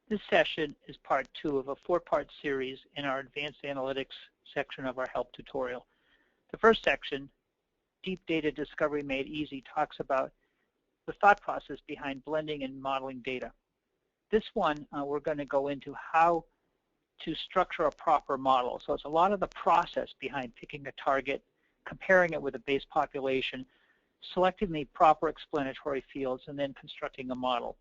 This session is part 2 of a 4-part series in our Advanced Analytics section of our help tutorial. The first section, Deep Data Discovery Made Easy, talks about the thought process behind blending and modeling data. This one, we're going to go into how to structure a proper model. So it's a lot of the process behind picking a target, comparing it with a base population, selecting the proper explanatory fields, and then constructing a model.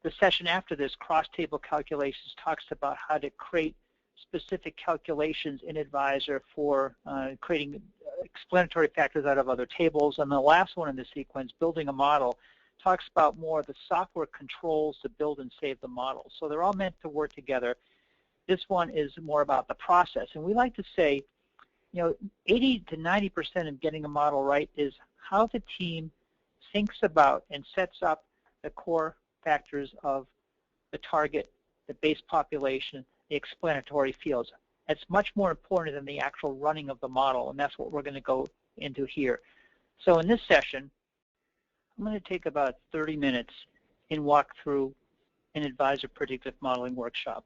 The session after this, Cross-Table Calculations, talks about how to create specific calculations in Advisor for creating explanatory factors out of other tables. And the last one in the sequence, Building a Model, talks about more of the software controls to build and save the model. So they're all meant to work together. This one is more about the process. And we like to say, 80 to 90% of getting a model right is how the team thinks about and sets up the core factors of the target, the base population, the explanatory fields. That's much more important than the actual running of the model, and that's what we're going to go into here. So in this session, I'm going to take about 30 minutes and walk through an Advisor predictive modeling workshop.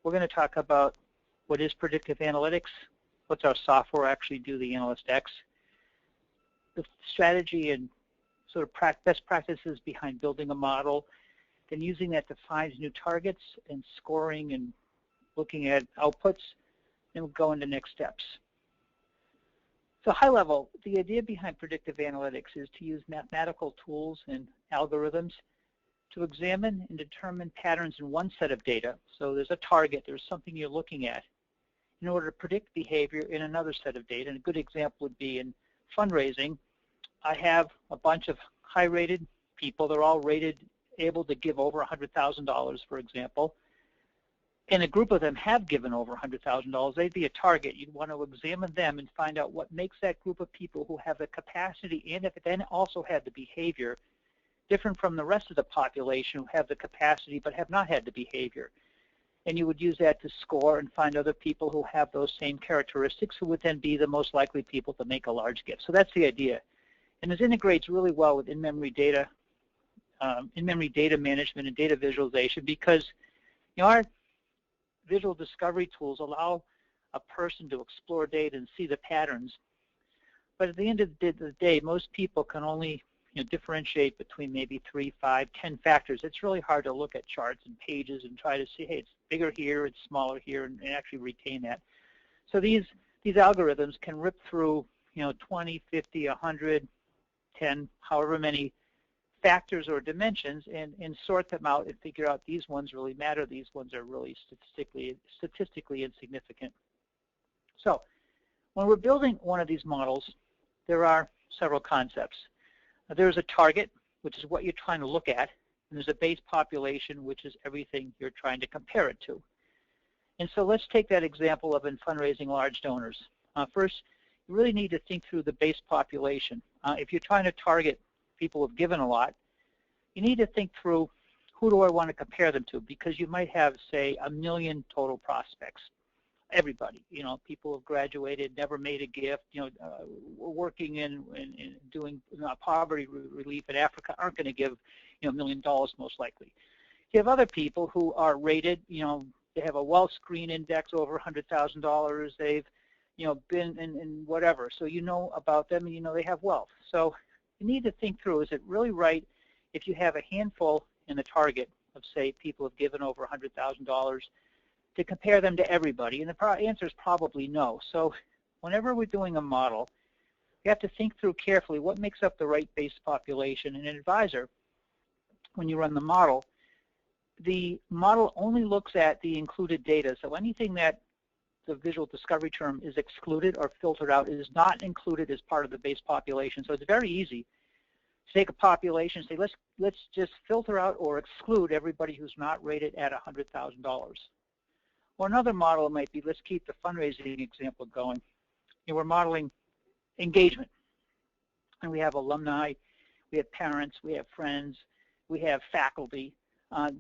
We're going to talk about what is predictive analytics, what's our software actually do, the Analyst X, the strategy and sort of best practices behind building a model, then using that to find new targets and scoring and looking at outputs, and we'll go into next steps. So high level, the idea behind predictive analytics is to use mathematical tools and algorithms to examine and determine patterns in one set of data. So there's a target, there's something you're looking at, in order to predict behavior in another set of data. And a good example would be in fundraising. I have a bunch of high-rated people. They're all rated able to give over $100,000, for example. And a group of them have given over $100,000. They'd be a target. You'd want to examine them and find out what makes that group of people who have the capacity and if it then also had the behavior different from the rest of the population who have the capacity but have not had the behavior. And you would use that to score and find other people who have those same characteristics who would then be the most likely people to make a large gift. So that's the idea. And this integrates really well with in-memory data management and data visualization because our visual discovery tools allow a person to explore data and see the patterns. But at the end of the day, most people can only differentiate between maybe 3, 5, 10 factors. It's really hard to look at charts and pages and try to see, hey, it's bigger here, it's smaller here, and actually retain that. So these algorithms can rip through 20, 50, 100, 10, however many factors or dimensions and sort them out and figure out these ones really matter, these ones are really statistically insignificant. So when we're building one of these models, there are several concepts. There's a target, which is what you're trying to look at, and there's a base population, which is everything you're trying to compare it to. And so let's take that example of in fundraising large donors. First, you really need to think through the base population. If you're trying to target people who have given a lot, you need to think through who do I want to compare them to, because you might have, say, 1 million total prospects. Everybody, people who have graduated, never made a gift, working in doing poverty relief in Africa aren't going to give, $1 million most likely. You have other people who are rated, they have a wealth screen index over $100,000. They've, been in whatever. So you know about them and they have wealth. So you need to think through, is it really right if you have a handful in the target of, say, people who have given over $100,000 to compare them to everybody? And the answer is probably no. So whenever we're doing a model, you have to think through carefully what makes up the right base population. And an Advisor, when you run the model only looks at the included data. So anything that the visual discovery term is excluded or filtered out is not included as part of the base population. So it's very easy to take a population and say, let's just filter out or exclude everybody who's not rated at $100,000. Or another model might be, let's keep the fundraising example going. We're modeling engagement. And we have alumni, we have parents, we have friends, we have faculty.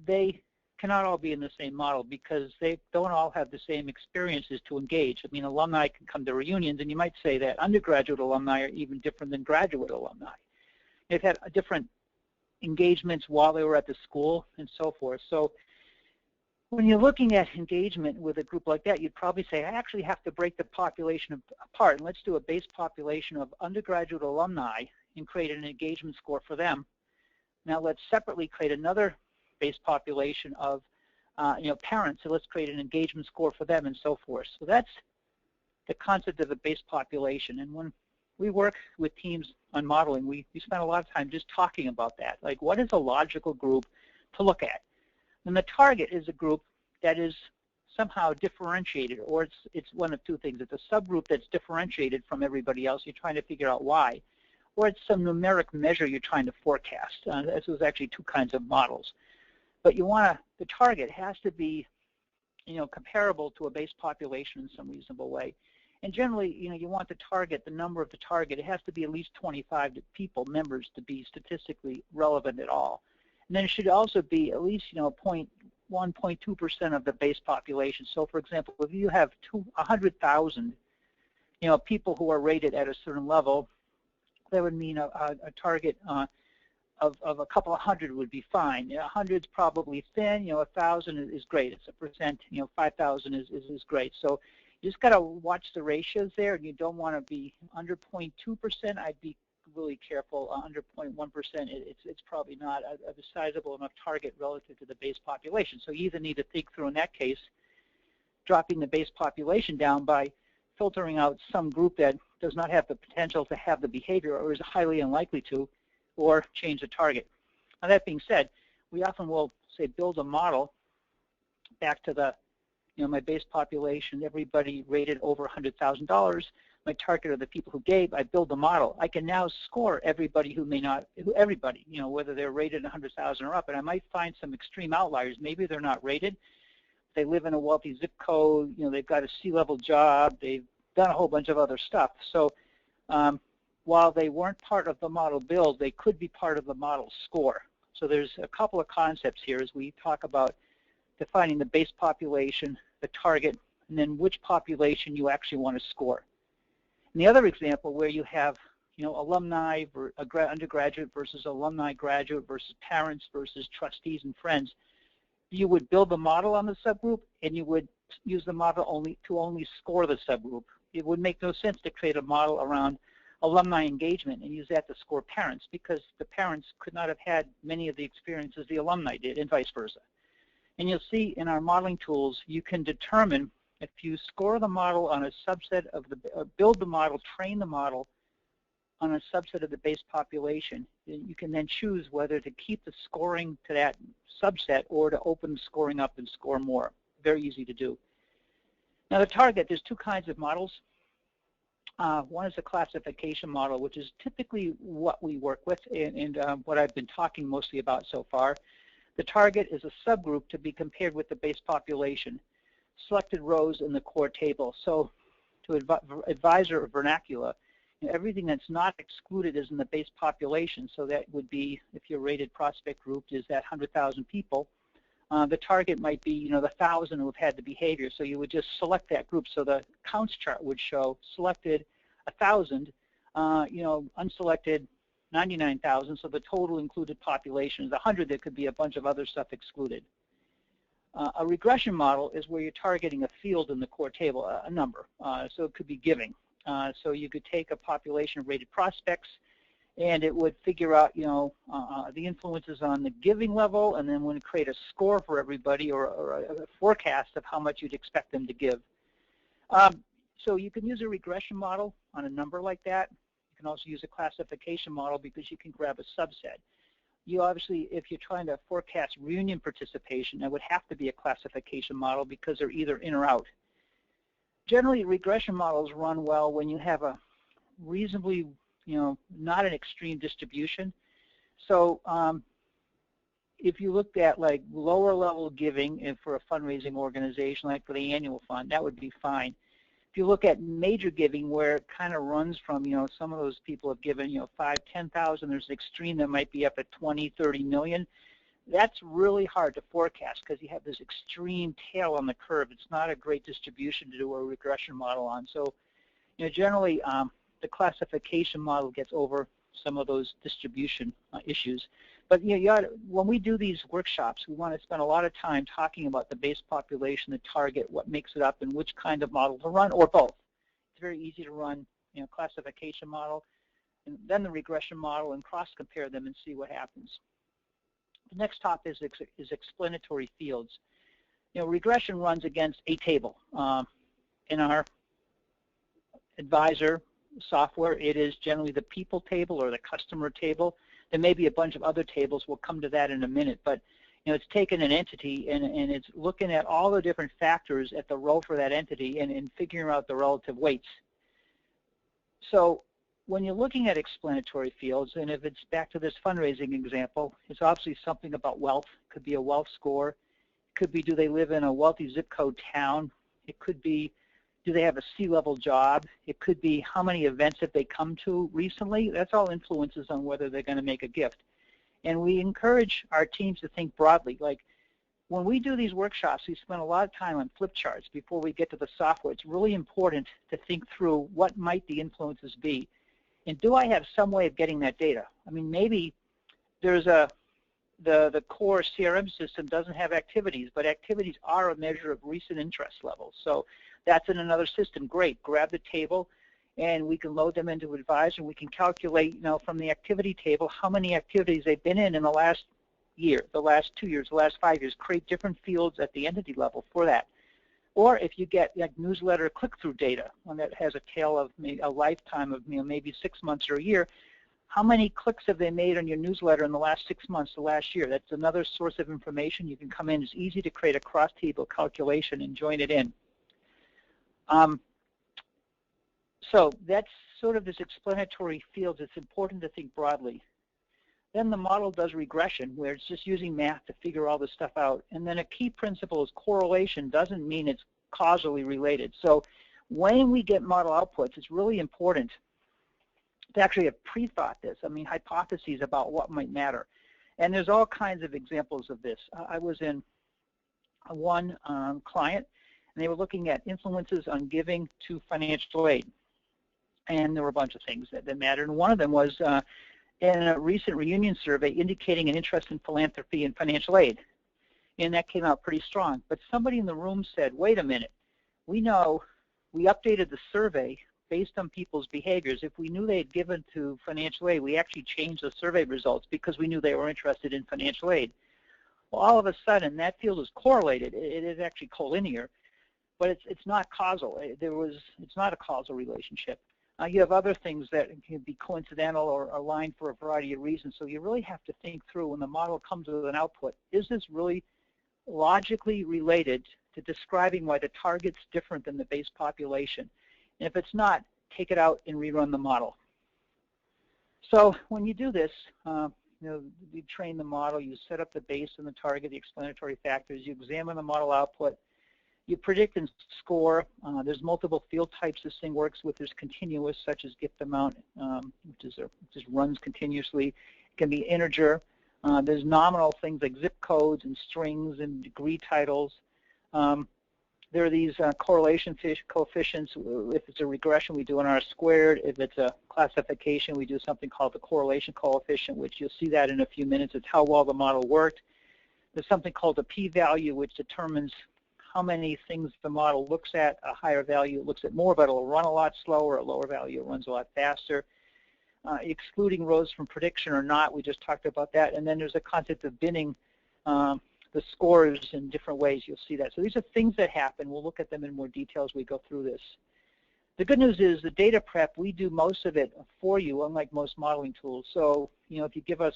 They cannot all be in the same model because they don't all have the same experiences to engage. I mean, alumni can come to reunions, and you might say that undergraduate alumni are even different than graduate alumni. They've had different engagements while they were at the school and so forth. So when you're looking at engagement with a group like that, you'd probably say, I actually have to break the population apart, and let's do a base population of undergraduate alumni and create an engagement score for them. Now let's separately create another base population of parents, so let's create an engagement score for them and so forth. So that's the concept of a base population. And when we work with teams on modeling, we spend a lot of time just talking about that. Like, what is a logical group to look at? And the target is a group that is somehow differentiated, or it's one of two things. It's a subgroup that's differentiated from everybody else. You're trying to figure out why. Or it's some numeric measure you're trying to forecast. This is actually two kinds of models. But the target has to be comparable to a base population in some reasonable way. And generally, you want the number of the target, it has to be at least 25 members to be statistically relevant at all. And then it should also be at least 0.1, 0.2% of the base population. So for example, if you have 100,000 people who are rated at a certain level, that would mean a target of a couple of hundred would be fine. 100's probably thin. 1,000 is great. It's a percent. 5,000 is great. So you just got to watch the ratios there, and you don't want to be under 0.2%. I'd be really careful. Under 0.1%, it's probably not a sizable enough target relative to the base population. So you either need to think through, in that case, dropping the base population down by filtering out some group that does not have the potential to have the behavior or is highly unlikely to, or change the target. Now that being said, we often will say build a model back to the my base population, everybody rated over $100,000. My target are the people who gave. I build a model. I can now score everybody who may not, everybody, whether they're rated 100,000 or up. And I might find some extreme outliers. Maybe they're not rated. They live in a wealthy zip code. They've got a C-level job. They've done a whole bunch of other stuff. So while they weren't part of the model build, they could be part of the model score. So there's a couple of concepts here as we talk about defining the base population, the target, and then which population you actually want to score. And the other example where you have alumni, undergraduate versus alumni, graduate versus parents versus trustees and friends, you would build a model on the subgroup, and you would use the model to only score the subgroup. It would make no sense to create a model around alumni engagement and use that to score parents, because the parents could not have had many of the experiences the alumni did, and vice versa. And you'll see in our modeling tools, you can determine if you score the model on a subset of build the model, train the model on a subset of the base population, you can then choose whether to keep the scoring to that subset or to open the scoring up and score more. Very easy to do. Now the target, there's two kinds of models. One is a classification model, which is typically what we work with and what I've been talking mostly about so far. The target is a subgroup to be compared with the base population. Selected rows in the core table. So to advisor vernacular, everything that's not excluded is in the base population. So that would be, if your rated prospect group is that 100,000 people, the target might be the 1,000 who have had the behavior. So you would just select that group. So the counts chart would show selected 1,000, unselected 99,000. So the total included population is 100. There could be a bunch of other stuff excluded. A regression model is where you're targeting a field in the core table, a number. So it could be giving. So you could take a population of rated prospects, and it would figure out, the influences on the giving level, and then would create a score for everybody or a forecast of how much you'd expect them to give. So you can use a regression model on a number like that. You can also use a classification model because you can grab a subset. You obviously, if you're trying to forecast reunion participation, that would have to be a classification model because they're either in or out. Generally, regression models run well when you have a reasonably, not an extreme distribution. So if you looked at like lower level giving and for a fundraising organization, like for the annual fund, that would be fine. If you look at major giving, where it kind of runs from, some of those people have given, 5,000, 10,000. There's an extreme that might be up at 20, 30 million. That's really hard to forecast because you have this extreme tail on the curve. It's not a great distribution to do a regression model on. So, generally, the classification model gets over some of those distribution issues. But when we do these workshops, we want to spend a lot of time talking about the base population, the target, what makes it up, and which kind of model to run, or both. It's very easy to run classification model, and then the regression model, and cross-compare them and see what happens. The next topic is explanatory fields. Regression runs against a table. In our advisor software, it is generally the people table or the customer table. There may be a bunch of other tables. We'll come to that in a minute. But it's taken an entity and it's looking at all the different factors at the row for that entity and figuring out the relative weights. So when you're looking at explanatory fields, and if it's back to this fundraising example, it's obviously something about wealth. It could be a wealth score. It could be, do they live in a wealthy zip code town? It could be, do they have a C-level job? It could be, how many events have they come to recently? That's all influences on whether they're going to make a gift. And we encourage our teams to think broadly. Like when we do these workshops, we spend a lot of time on flip charts before we get to the software. It's really important to think through what might the influences be. And do I have some way of getting that data? I mean, maybe there's the core CRM system doesn't have activities, but activities are a measure of recent interest levels. So that's in another system. Great. Grab the table, and we can load them into Advisor. We can calculate, from the activity table how many activities they've been in the last year, the last 2 years, the last 5 years. Create different fields at the entity level for that. Or if you get like newsletter click-through data, one that has a tail of a lifetime of maybe 6 months or a year, how many clicks have they made on your newsletter in the last 6 months, the last year? That's another source of information. You can come in. It's easy to create a cross-table calculation and join it in. So that's sort of this explanatory fields. It's important to think broadly. Then the model does regression, where it's just using math to figure all this stuff out. And then a key principle is correlation doesn't mean it's causally related. So when we get model outputs, it's really important to actually have pre-thought this. I mean, hypotheses about what might matter. And there's all kinds of examples of this. I was in one client, and they were looking at influences on giving to financial aid. And there were a bunch of things that mattered. And one of them was in a recent reunion survey indicating an interest in philanthropy and financial aid. And that came out pretty strong. But somebody in the room said, wait a minute, we know we updated the survey based on people's behaviors. If we knew they had given to financial aid, we actually changed the survey results because we knew they were interested in financial aid. Well, all of a sudden, that field is correlated. It is actually collinear, but it's not causal. It's not a causal relationship. You have other things that can be coincidental or aligned for a variety of reasons. So you really have to think through when the model comes with an output, is this really logically related to describing why the target's different than the base population? And if it's not, take it out and rerun the model. So when you do this, you train the model, you set up the base and the target, the explanatory factors, you examine the model output, you predict and score. There's multiple field types this thing works with. There's continuous, such as gift amount, which just runs continuously. It can be integer. There's nominal things like zip codes and strings and degree titles. There are these correlation coefficients. If it's a regression, we do an R-squared. If it's a classification, we do something called the correlation coefficient, which you'll see that in a few minutes. It's how well the model worked. There's something called the p-value, which determines how many things the model looks at. A higher value it looks at more, but it'll run a lot slower. A lower value it runs a lot faster. Excluding rows from prediction or not, we just talked about that. And then there's a concept of binning the scores in different ways. You'll see that. So these are things that happen. We'll look at them in more detail as we go through this. The good news is the data prep, we do most of it for you, unlike most modeling tools. So, if you give us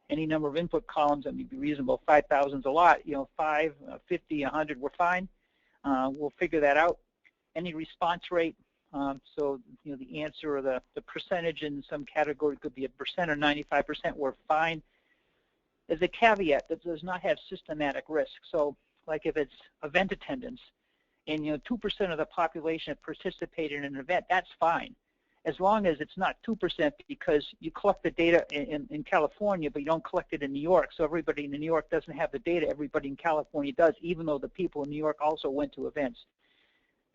any number of input columns, that would be reasonable. 5,000 is a lot. 5, 50, 100, we're fine. We'll figure that out. Any response rate, so the answer or the percentage in some category could be 1% or 95%, we're fine. There's a caveat that does not have systematic risk. So like if it's event attendance and 2% of the population participated in an event, that's fine. As long as it's not 2% because you collect the data in California, but you don't collect it in New York. So everybody in New York doesn't have the data. Everybody in California does, even though the people in New York also went to events.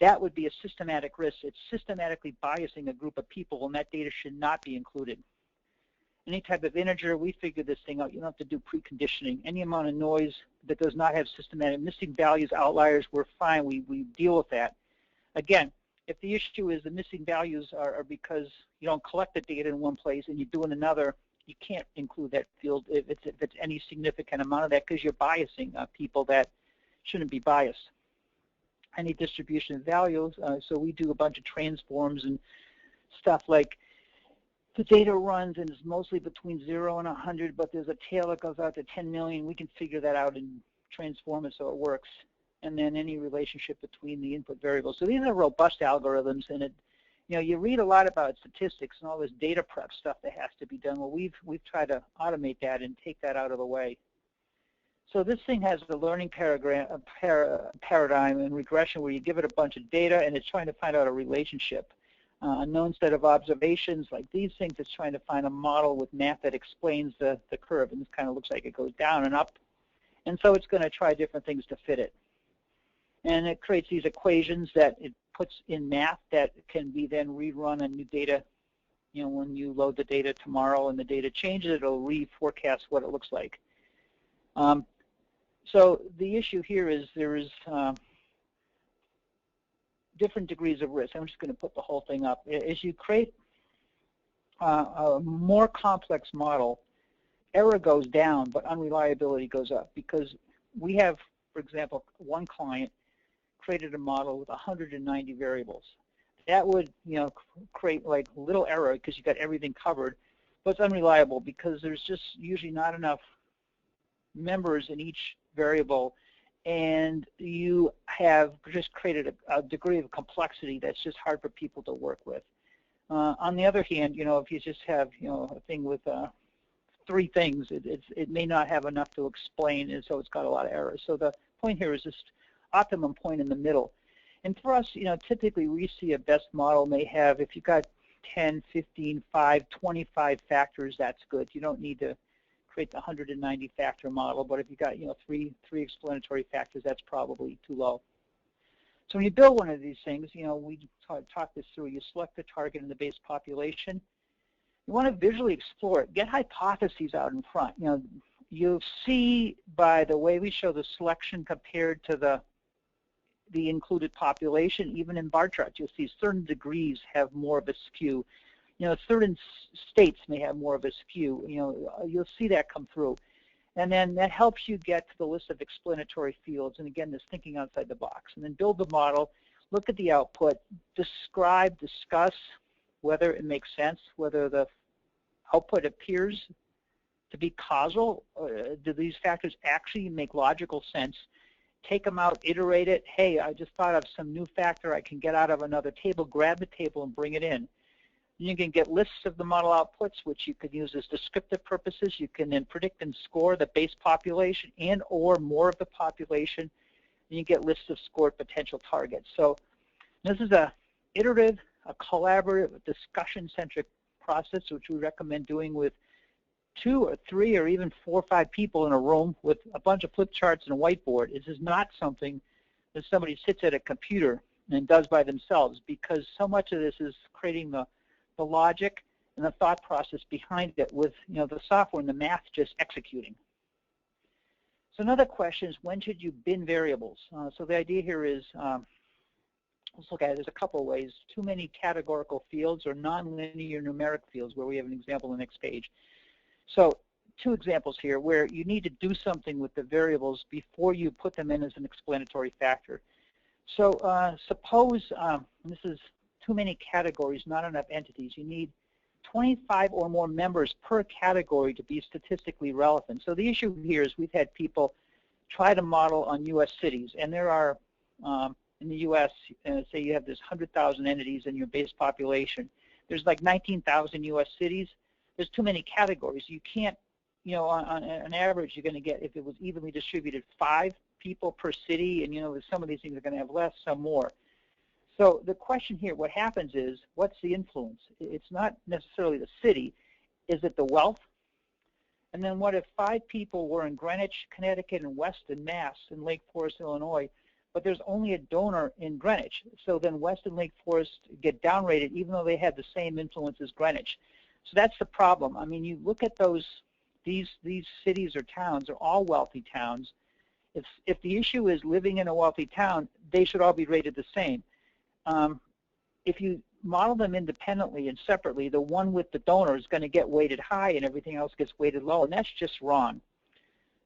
that would be a systematic risk. It's systematically biasing a group of people, and that data should not be included. Any type of integer, we figure this thing out. You don't have to do preconditioning. Any amount of noise that does not have systematic missing values, outliers, we're fine. We deal with that. Again, if the issue is the missing values are because you don't collect the data in one place and you do in another, you can't include that field if it's any significant amount of that, because you're biasing people that shouldn't be biased. Any distribution of values, so we do a bunch of transforms and stuff like the data runs and is mostly between 0 and 100, but there's a tail that goes out to 10 million. We can figure that out and transform it so it works. And then any relationship between the input variables. So these are robust algorithms, and you read a lot about statistics and all this data prep stuff that has to be done. Well, we've tried to automate that and take that out of the way. So this thing has the learning paradigm and regression, where you give it a bunch of data and it's trying to find out a relationship. A known set of observations like these things, it's trying to find a model with math that explains the curve, and this kind of looks like it goes down and up. And so it's going to try different things to fit it. And it creates these equations that it puts in math that can be then rerun on new data. When you load the data tomorrow and the data changes, it'll reforecast what it looks like. So the issue here is there is different degrees of risk. I'm just going to put the whole thing up. As you create a more complex model, error goes down, but unreliability goes up, because we have, for example, one client created a model with 190 variables. That would, create like little error because you got everything covered, but it's unreliable because there's just usually not enough members in each variable, and you have just created a degree of complexity that's just hard for people to work with. On the other hand, if you just have, a thing with 3 things, it may not have enough to explain, and so it's got a lot of errors. So the point here is this optimum point in the middle. And for us, typically we see a best model may have, if you've got 10, 15, 5, 25 factors, that's good. You don't need to create the 190 factor model, but if you got, three explanatory factors, that's probably too low. So when you build one of these things, we talk this through. You select the target in the base population. You want to visually explore it. Get hypotheses out in front. You'll see by the way we show the selection compared to the included population, even in bar charts, you'll see certain degrees have more of a skew. Certain states may have more of a skew. You'll see that come through. And then that helps you get to the list of explanatory fields. And again, this thinking outside the box. And then build the model, look at the output, discuss whether it makes sense, whether the output appears to be causal. Do these factors actually make logical sense? Take them out, iterate it. Hey, I just thought of some new factor I can get out of another table. Grab the table and bring it in. You can get lists of the model outputs, which you could use as descriptive purposes. You can then predict and score the base population and or more of the population. And you get lists of scored potential targets. So this is a iterative, a collaborative, discussion-centric process, which we recommend doing with 2 or 3 or even 4 or 5 people in a room with a bunch of flip charts and a whiteboard. This is not something that somebody sits at a computer and does by themselves, because so much of this is creating the logic and the thought process behind it with the software and the math just executing. So another question is, when should you bin variables? So the idea here is, let's look at it. There's a couple of ways. Too many categorical fields or nonlinear numeric fields, where we have an example on the next page. So 2 examples here where you need to do something with the variables before you put them in as an explanatory factor. So suppose this is too many categories, not enough entities. You need 25 or more members per category to be statistically relevant. So the issue here is we've had people try to model on U.S. cities, and there are, in the U.S., say you have this 100,000 entities in your base population. There's like 19,000 U.S. cities. There's too many categories. You can't, on an average, you're going to get, if it was evenly distributed, 5 people per city, and some of these things are going to have less, some more. So the question here, what happens is, what's the influence? It's not necessarily the city. Is it the wealth? And then what if 5 people were in Greenwich, Connecticut, and Weston, Mass, and Lake Forest, Illinois, but there's only a donor in Greenwich. So then West and Lake Forest get downrated even though they had the same influence as Greenwich. So that's the problem. I mean, you look at these cities or towns are all wealthy towns. If the issue is living in a wealthy town, they should all be rated the same. If you model them independently and separately, the one with the donor is going to get weighted high and everything else gets weighted low, and that's just wrong.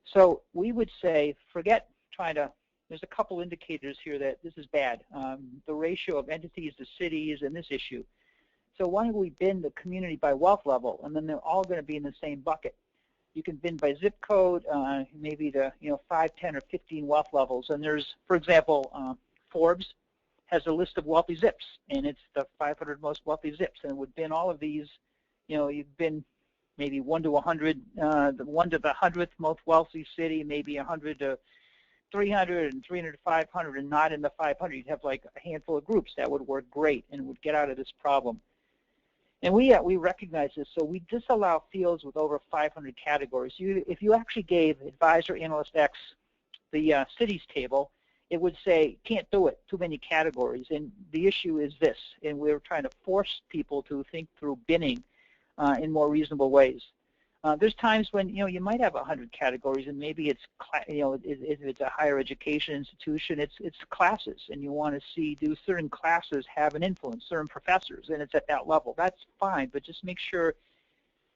So we would say, forget trying to, there's a couple indicators here that this is bad. The ratio of entities to cities and this issue. So why don't we bin the community by wealth level, and then they're all going to be in the same bucket. You can bin by zip code, maybe the 5, 10, or 15 wealth levels. And there's, for example, Forbes has a list of wealthy zips, and it's the 500 most wealthy zips. And it would bin all of these. You've been maybe 1 to 100, the 1 to the 100th most wealthy city, maybe 100 to 300, and 300 to 500, and not in the 500. You'd have like a handful of groups. That would work great and would get out of this problem. And we recognize this, so we disallow fields with over 500 categories. If you actually gave Advisor Analyst X the cities table, it would say, can't do it, too many categories. And the issue is this, and we're trying to force people to think through binning in more reasonable ways. There's times when you might have 100 categories, and maybe it's if it's a higher education institution, it's classes, and you want to see, do certain classes have an influence, certain professors, and it's at that level. That's fine, but just make sure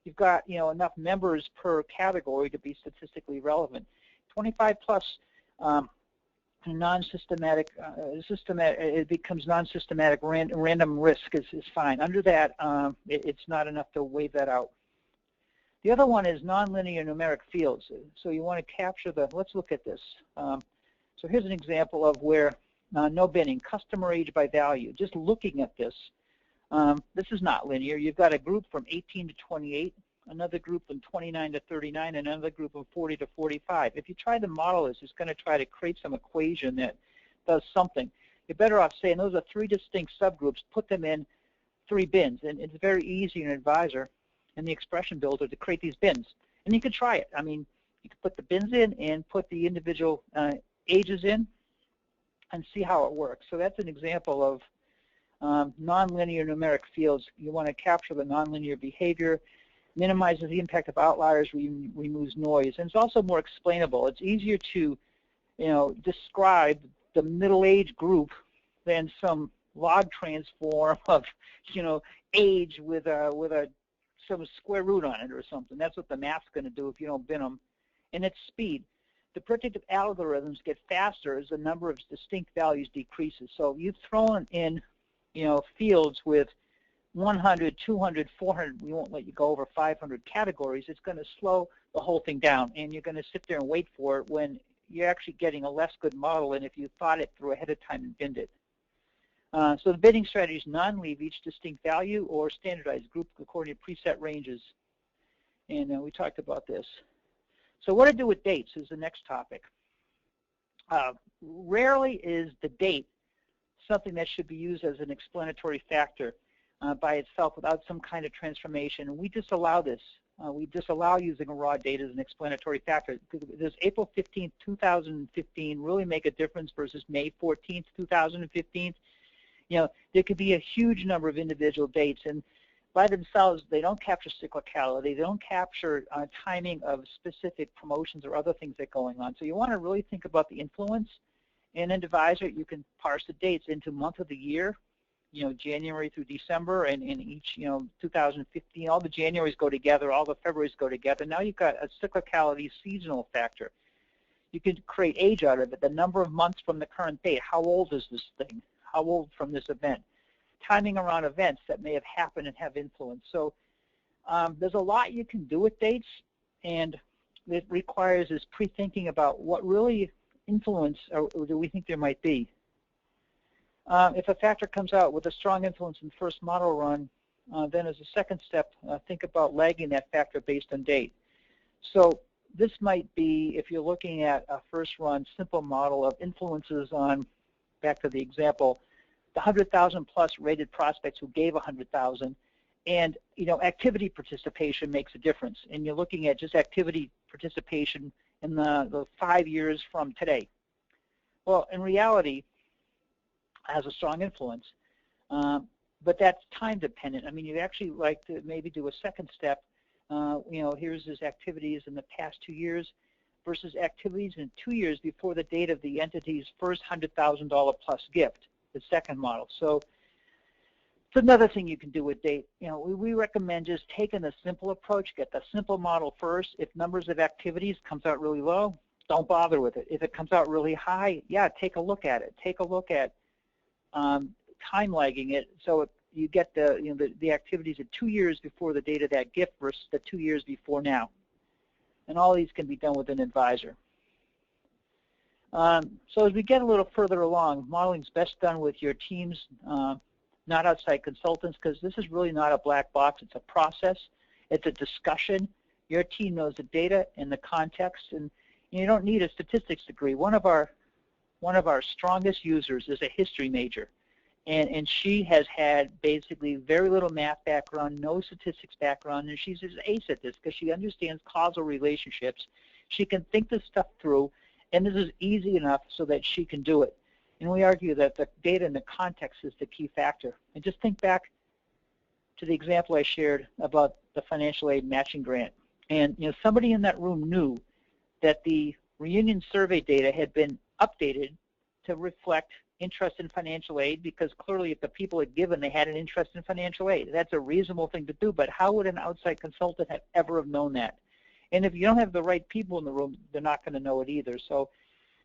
you've got enough members per category to be statistically relevant. 25 plus non-systematic, it becomes non-systematic random risk is fine. Under that, it's not enough to waive that out. The other one is nonlinear numeric fields. So you want to capture let's look at this. So here's an example of where no binning, customer age by value. Just looking at this, this is not linear. You've got a group from 18 to 28, another group from 29 to 39, and another group from 40 to 45. If you try to model this, it's going to try to create some equation that does something. You're better off saying those are 3 distinct subgroups, put them in 3 bins. And it's very easy in Advisor and the expression builder to create these bins. And you can try it. I mean, you can put the bins in and put the individual ages in and see how it works. So that's an example of nonlinear numeric fields. You want to capture the nonlinear behavior, minimizes the impact of outliers, removes noise. And it's also more explainable. It's easier to describe the middle-aged group than some log transform of age with some square root on it or something. That's what the math's going to do if you don't bin them. And it's speed. The predictive algorithms get faster as the number of distinct values decreases. So you've thrown in fields with 100, 200, 400, we won't let you go over 500 categories. It's going to slow the whole thing down, and you're going to sit there and wait for it when you're actually getting a less good model than if you thought it through ahead of time and binned it. So the bidding strategy is non-leave each distinct value or standardized group according to preset ranges. And we talked about this. So what to do with dates is the next topic. Rarely is the date something that should be used as an explanatory factor by itself without some kind of transformation. And we disallow this. We disallow using a raw date as an explanatory factor. Does April 15th, 2015 really make a difference versus May 14th, 2015? There could be a huge number of individual dates, and by themselves, they don't capture cyclicality. They don't capture timing of specific promotions or other things that are going on. So you want to really think about the influence. And in Advisor, you can parse the dates into month of the year, January through December, and in each, 2015, all the Januaries go together, all the Februaries go together. Now you've got a cyclicality seasonal factor. You can create age out of it, the number of months from the current date. How old is this thing? How old from this event? Timing around events that may have happened and have influence. So there's a lot you can do with dates, and it requires is pre-thinking about what really influence or do we think there might be. If a factor comes out with a strong influence in the first model run, then as a second step, think about lagging that factor based on date. So this might be, if you're looking at a first run simple model of influences on, back to the example, the 100,000 plus rated prospects who gave 100,000, and activity participation makes a difference. And you're looking at just activity participation in the 5 years from today. Well, in reality, it has a strong influence, but that's time dependent. I mean, you'd actually like to maybe do a second step. Here's his activities in the past 2 years versus activities in 2 years before the date of the entity's first $100,000 plus gift, the second model. So it's another thing you can do with date. We recommend just taking the simple approach, get the simple model first. If numbers of activities comes out really low, don't bother with it. If it comes out really high, yeah, take a look at it. Take a look at time lagging it, so you get the activities at 2 years before the date of that gift versus the 2 years before now. And all these can be done with an advisor. So as we get a little further along, modeling is best done with your teams, not outside consultants, because this is really not a black box. It's a process. It's a discussion. Your team knows the data and the context, and you don't need a statistics degree. One of our strongest users is a history major, and she has had basically very little math background, no statistics background, and she's just ace at this because she understands causal relationships. She can think this stuff through, and this is easy enough so that she can do it. And we argue that the data and the context is the key factor. And just think back to the example I shared about the financial aid matching grant. And somebody in that room knew that the reunion survey data had been updated to reflect interest in financial aid, because clearly if the people had given, they had an interest in financial aid. That's a reasonable thing to do, but how would an outside consultant ever have known that? And if you don't have the right people in the room, they're not going to know it either. So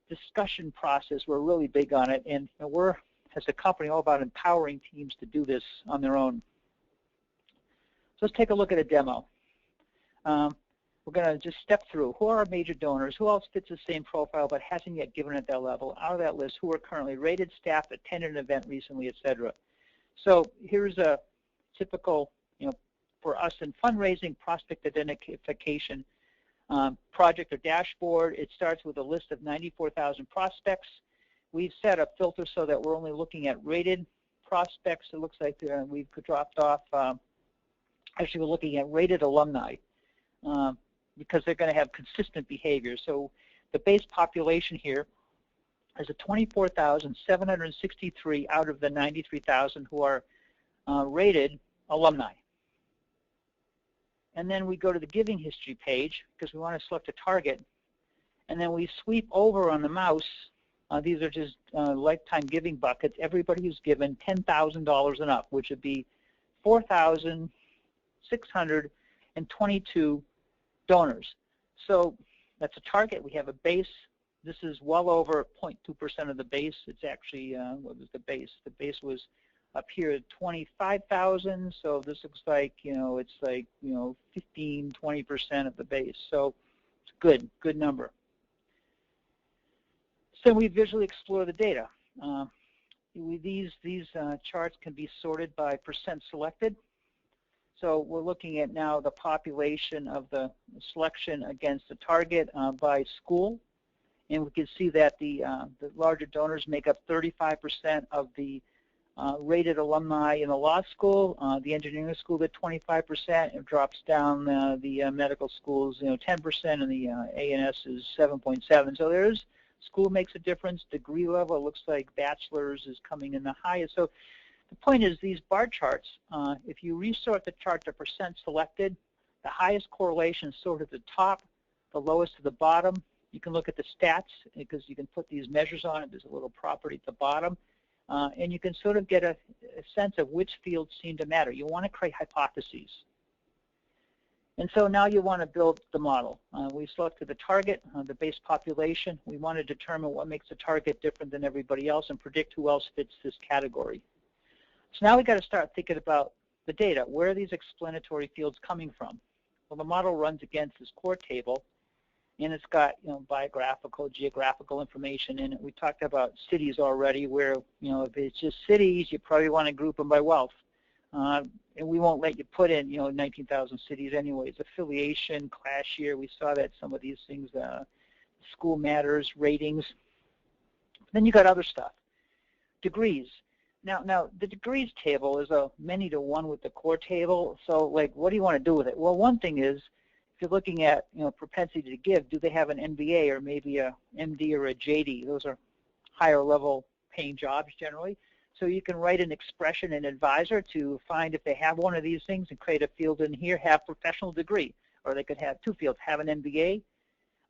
discussion process, we're really big on it, and we're, as a company, all about empowering teams to do this on their own. So let's take a look at a demo. We're going to just step through who are our major donors, who else fits the same profile but hasn't yet given at that level, out of that list, who are currently rated, staff, attended an event recently, etc. So here's a typical, for us in fundraising, prospect identification project or dashboard. It starts with a list of 94,000 prospects. We've set a filter so that we're only looking at rated prospects. It looks like we've dropped off. Actually, we're looking at rated alumni because they're going to have consistent behavior. So the base population here is a 24,763 out of the 93,000 who are rated alumni. And then we go to the giving history page because we want to select a target. And then we sweep over on the mouse. These are just lifetime giving buckets. Everybody who's given $10,000 and up, which would be 4,622 donors. So that's a target. We have a base. This is well over 0.2% of the base. It's actually, what was the base? The base was up here at 25,000, so this looks like, it's like, 15, 20% of the base. So it's good number. So we visually explore the data. These charts can be sorted by percent selected. So we're looking at now the population of the selection against the target by school. And we can see that the larger donors make up 35% of the rated alumni in the law school, the engineering school at 25%. It drops down the medical schools, 10%, and the A&S is 7.7. So there's school makes a difference. Degree level, it looks like bachelor's is coming in the highest. So the point is, these bar charts, if you resort the chart to percent selected, the highest correlation is sort of at the top, the lowest to the bottom. You can look at the stats because you can put these measures on it. There's a little property at the bottom. And you can sort of get a sense of which fields seem to matter. You want to create hypotheses. And so now you want to build the model. We selected the target, the base population. We want to determine what makes the target different than everybody else and predict who else fits this category. So now we've got to start thinking about the data. Where are these explanatory fields coming from? Well, the model runs against this core table, and it's got biographical, geographical information in it. We talked about cities already, where if it's just cities, you probably want to group them by wealth, and we won't let you put in 19,000 cities anyways. Affiliation, class year, we saw that some of these things, school matters, ratings. Then you got other stuff, degrees. Now the degrees table is a many-to-one with the core table. So what do you want to do with it? Well, one thing is, if you're looking at propensity to give, do they have an MBA or maybe a MD or a JD? Those are higher level paying jobs generally. So you can write an expression in Advisor to find if they have one of these things and create a field in here, have professional degree, or they could have two fields, have an MBA,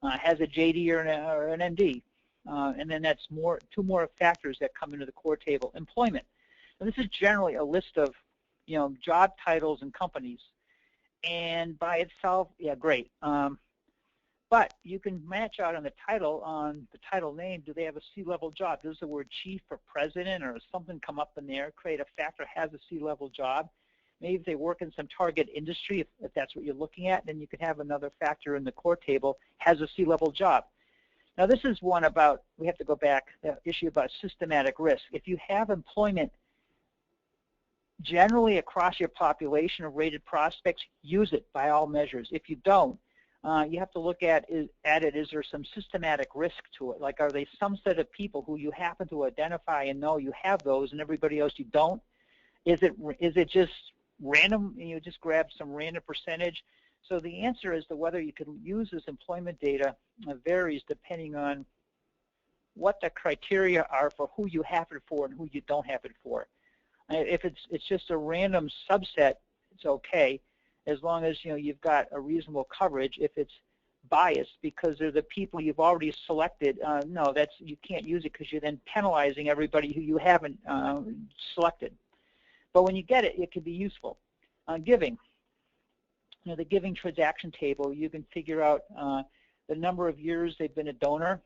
has a JD or an MD, and then that's two more factors that come into the core table. Employment, and this is generally a list of job titles and companies, and by itself, yeah, great. But you can match out on the title name, do they have a C-level job? Does the word chief or president or something come up in there? Create a factor, has a C-level job. Maybe if they work in some target industry, if that's what you're looking at, then you could have another factor in the core table, has a C-level job. Now this is one about, we have to go back, the issue about systematic risk. If you have employment generally across your population of rated prospects, use it by all measures. If you don't, you have to look at it, is there some systematic risk to it? Like, are they some set of people who you happen to identify and know you have those and everybody else you don't? Is it just random, and you just grab some random percentage? So the answer as to whether you can use this employment data varies depending on what the criteria are for who you have it for and who you don't have it for. If it's just a random subset, it's okay, as long as you've got a reasonable coverage. If it's biased because they're the people you've already selected, no, you can't use it because you're then penalizing everybody who you haven't selected. But when you get it, it can be useful. Giving, the giving transaction table, you can figure out the number of years they've been a donor.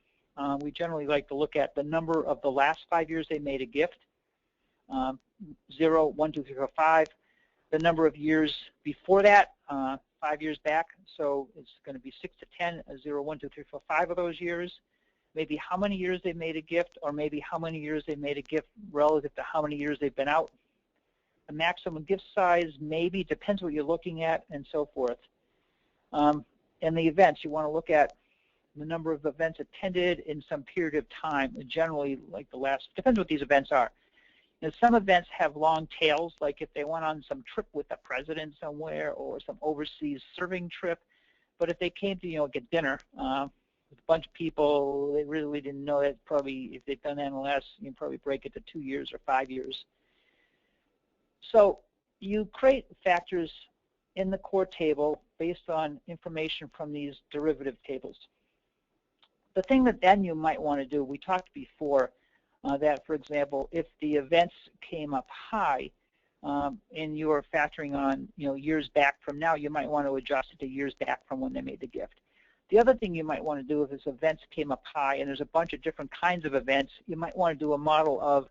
We generally like to look at the number of the last 5 years they made a gift. 0, 1, 2, 3, 4, 5. The number of years before that, 5 years back, so it's going to be 6 to 10, 0, 1, 2, 3, 4, 5 of those years. Maybe how many years they made a gift, or maybe how many years they made a gift relative to how many years they've been out. The maximum gift size maybe depends what you're looking at, and so forth. And the events, you want to look at the number of events attended in some period of time, generally like the last, depends what these events are. Some events have long tails, like if they went on some trip with the president somewhere or some overseas serving trip. But if they came to get dinner with a bunch of people, they really didn't know that. Probably if they've done that in the last, you can probably break it to 2 years or 5 years. So you create factors in the core table based on information from these derivative tables. The thing that then you might want to do, we talked before, that, for example, if the events came up high and you are factoring on years back from now, you might want to adjust it to years back from when they made the gift. The other thing you might want to do if this events came up high and there's a bunch of different kinds of events, you might want to do a model of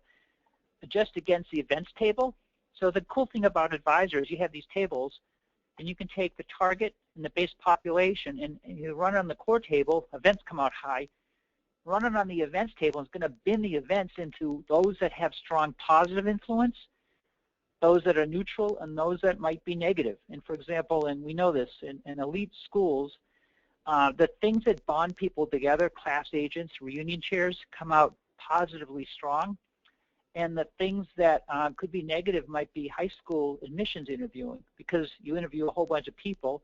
adjust against the events table. So the cool thing about Advisor is you have these tables, and you can take the target and the base population, and you run on the core table, events come out high, run it on the events table, and it's going to bin the events into those that have strong positive influence, those that are neutral, and those that might be negative. And for example, and we know this, in elite schools, the things that bond people together, class agents, reunion chairs, come out positively strong. And the things that could be negative might be high school admissions interviewing, because you interview a whole bunch of people,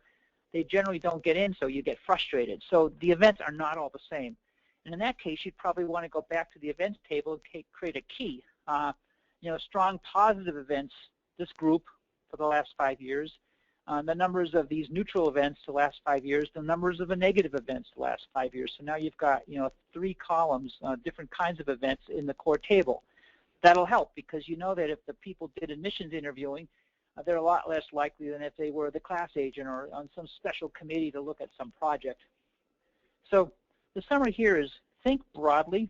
they generally don't get in, so you get frustrated. So the events are not all the same. And in that case, you'd probably want to go back to the events table and create a key. Strong positive events, this group for the last 5 years, the numbers of these neutral events the last 5 years, the numbers of the negative events the last 5 years. So now you've got 3 columns, different kinds of events in the core table. That'll help because you know that if the people did admissions interviewing, they're a lot less likely than if they were the class agent or on some special committee to look at some project. So the summary here is think broadly,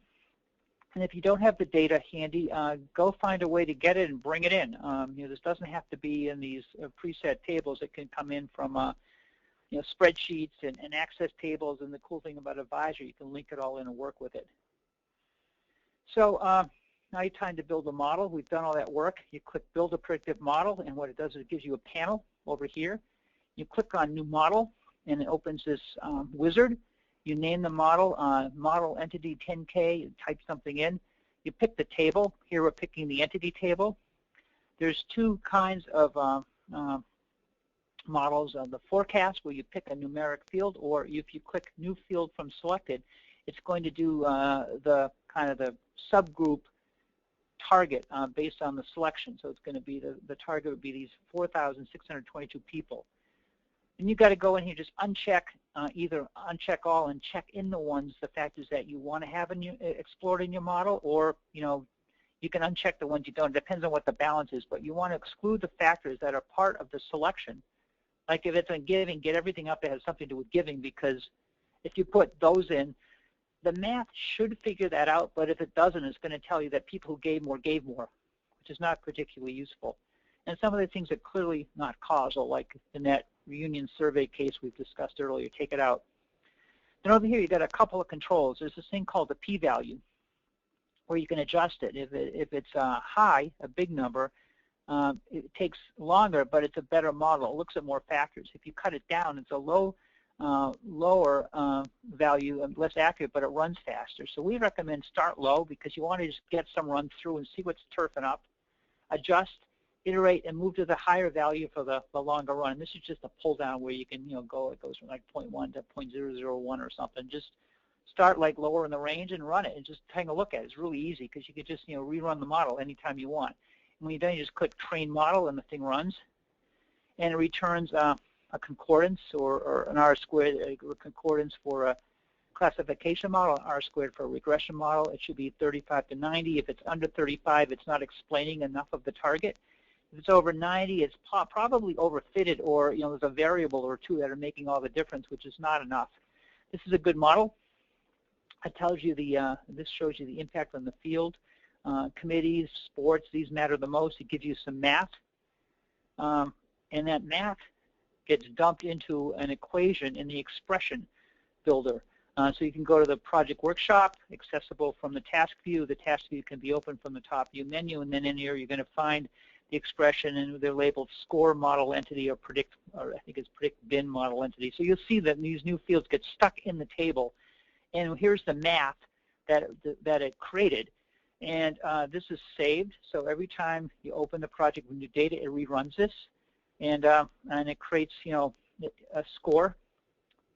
and if you don't have the data handy, go find a way to get it and bring it in. This doesn't have to be in these preset tables. It can come in from spreadsheets and access tables, and the cool thing about Advisor, you can link it all in and work with it. So now it's time to build a model. We've done all that work. You click Build a Predictive Model, and what it does is it gives you a panel over here. You click on New Model, and it opens this wizard. You name the model, Model Entity 10K, type something in. You pick the table. Here we're picking the entity table. There's 2 kinds of models. The forecast, where you pick a numeric field, or if you click New Field from Selected, it's going to do the kind of the subgroup target based on the selection. So it's going to be the target would be these 4,622 people. And you've got to go in here, just uncheck, either uncheck all and check in the ones, the factors that you want to have explored in your model, or you can uncheck the ones you don't. It depends on what the balance is, but you want to exclude the factors that are part of the selection. Like if it's on giving, get everything up that has something to do with giving, because if you put those in, the math should figure that out, but if it doesn't, it's going to tell you that people who gave more, which is not particularly useful. And some of the things are clearly not causal, like in that reunion survey case we've discussed earlier, take it out. Then over here, you've got a couple of controls. There's this thing called the p-value, where you can adjust it. If it's high, a big number, it takes longer, but it's a better model. It looks at more factors. If you cut it down, it's a lower value and less accurate, but it runs faster. So we recommend start low, because you want to just get some run through and see what's turfing up. Adjust, iterate, and move to the higher value for the longer run. This is just a pull down where you can go. It goes from like 0.1 to 0.001 or something. Just start like lower in the range and run it, and just take a look at it. It's really easy, because you can just rerun the model anytime you want. And when you're done, you just click train model, and the thing runs, and it returns a concordance or an R-squared, a concordance for a classification model, an R-squared for a regression model. It should be 35 to 90. If it's under 35, it's not explaining enough of the target. If it's over 90, it's probably overfitted, or there's a variable or two that are making all the difference, which is not enough. This is a good model. It tells you this shows you the impact on the field. Committees, sports, these matter the most. It gives you some math, and that math gets dumped into an equation in the expression builder. So you can go to the project workshop, accessible from the task view. The task view can be opened from the top view menu, and then in here you're going to find the expression, and they're labeled score model entity or predict, or I think it's predict bin model entity. So you'll see that these new fields get stuck in the table, and here's the math that it created. And this is saved, so every time you open the project with new data, it reruns this, and it creates a score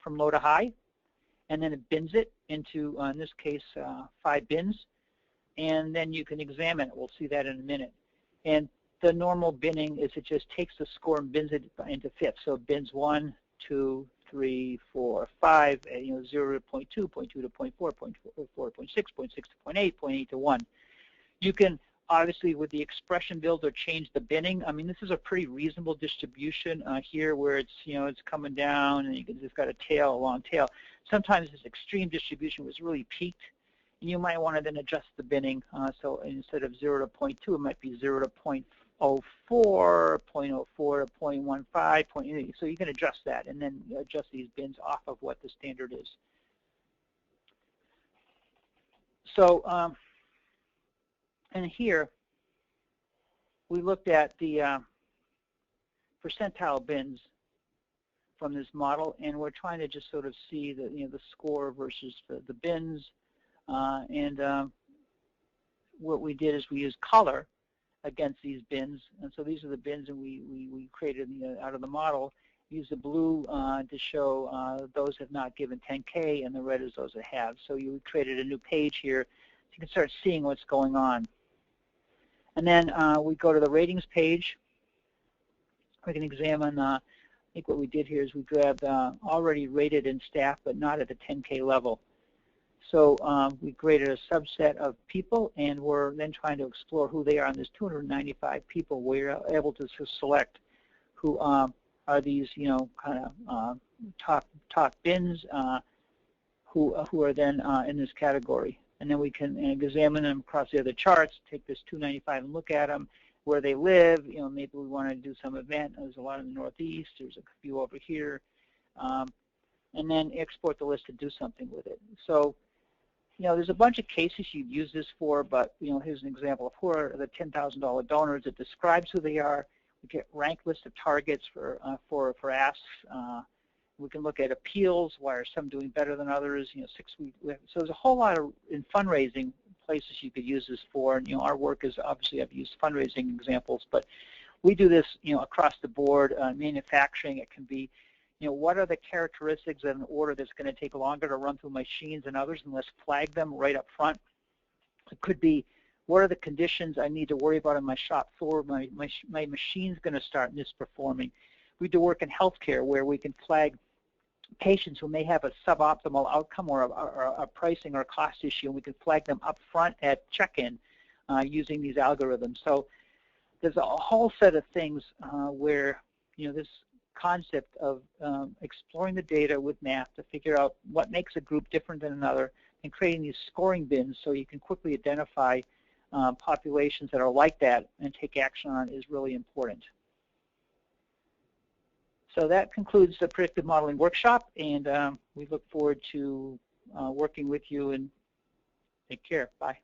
from low to high, and then it bins it into, in this case, 5 bins, and then you can examine it. We'll see that in a minute. And the normal binning is it just takes the score and bins it into fifths. So it bins 1, 2, 3, 4, 5, 0 to 0.2, 0.2 to 0.4, 0.4, 0.6, 0.6 to 0.8, 0.8 to 1. You can obviously with the expression builder change the binning. I mean, this is a pretty reasonable distribution here, where it's it's coming down, and you can just got a tail, a long tail. Sometimes this extreme distribution was really peaked, and you might want to then adjust the binning. So instead of 0 to 0.2, it might be 0 to 0.04, 0.04 to 0.15, 0.8. So you can adjust that, and then adjust these bins off of what the standard is. So and here we looked at the percentile bins from this model, and we're trying to just sort of see the the score versus the bins. What we did is we used color against these bins, and so these are the bins, and we created out of the model. We used the blue to show those have not given 10K, and the red is those that have. So you created a new page here, so you can start seeing what's going on. And then we go to the ratings page. We can examine, I think what we did here is we grabbed already rated in staff, but not at the 10K level. So we graded a subset of people, and we're then trying to explore who they are. And there's 295 people. We're able to select who are these, kind of top bins, who are then in this category. And then we can examine them across the other charts, take this 295 and look at them, where they live. Maybe we want to do some event. There's a lot in the Northeast. There's a few over here. And then export the list and do something with it. So, there's a bunch of cases you'd use this for, but, here's an example of who are the $10,000 donors. It describes who they are. We get ranked list of targets for asks. We can look at appeals. Why are some doing better than others? 6 weeks. So there's a whole lot of, in fundraising, places you could use this for. And our work is obviously I've used fundraising examples, but we do this across the board. Manufacturing, it can be what are the characteristics of an order that's going to take longer to run through machines than others, and let's flag them right up front. It could be, what are the conditions I need to worry about on my shop floor? My machine's going to start misperforming. We do work in healthcare where we can flag patients who may have a suboptimal outcome or a pricing or a cost issue, and we can flag them up front at check-in using these algorithms. So there's a whole set of things where this concept of exploring the data with math to figure out what makes a group different than another, and creating these scoring bins so you can quickly identify populations that are like that and take action on is really important. So that concludes the predictive modeling workshop, and we look forward to working with you, and take care. Bye.